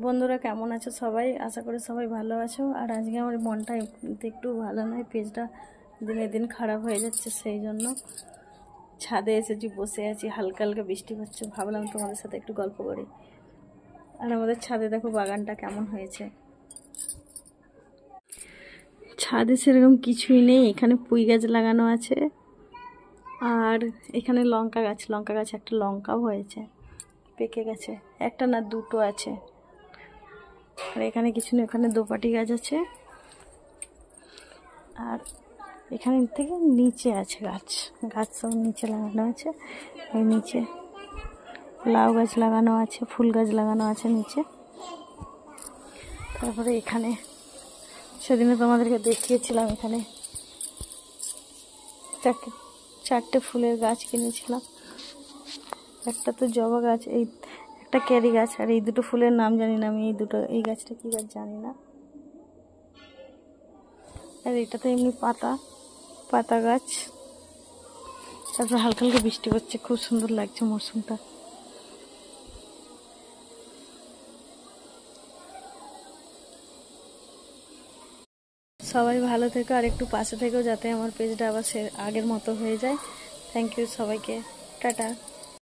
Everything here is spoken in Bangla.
বন্ধুরা কেমন আছো সবাই? আশা করি সবাই ভালো আছো। আর আজকে আমার মনটা একটু ভালো নয়, পেজটা দিনে দিন খারাপ হয়ে যাচ্ছে, সেই জন্য ছাদে এসেছি, বসে আছি। হালকা হালকা বৃষ্টি হচ্ছে, ভাবলাম তোমাদের সাথে একটু গল্প করি। আর আমাদের ছাদে দেখো বাগানটা কেমন হয়েছে। ছাদে সেরকম কিছুই নেই, এখানে পুঁই গাছ লাগানো আছে, আর এখানে লঙ্কা গাছ একটা লঙ্কাও হয়েছে, পেকে গেছে, একটা না দুটো আছে। আর এখানে কিছু নেই, এখানে দোপাটি গাছ আছে, আর এখানে থেকে নিচে আছে গাছ সব নিচে লাগানো আছে। এই নিচে লাউ গাছ লাগানো আছে, ফুল গাছ লাগানো আছে নিচে। তারপরে এখানে সেদিনে তোমাদেরকে দেখিয়েছিলাম, এখানে চারটে ফুলের গাছ কিনেছিলাম। একটা তো জবা গাছ, এই একটা ক্যারি গাছ, আর এই দুটো ফুলের নাম জানি না আমি। এই গাছটা কি গাছ জানি না। আর এটা তো এমনি পাতা গাছ। তারপর হালকা হালকা বৃষ্টি পড়ছে, খুব সুন্দর লাগছে মৌসুমটা। সবাই ভালো থেকো, আর একটু পাশে থেকেও যাতে আমার পেজটা আবার আগের মতো হয়ে যায়। থ্যাংক ইউ সবাইকে, টাটা।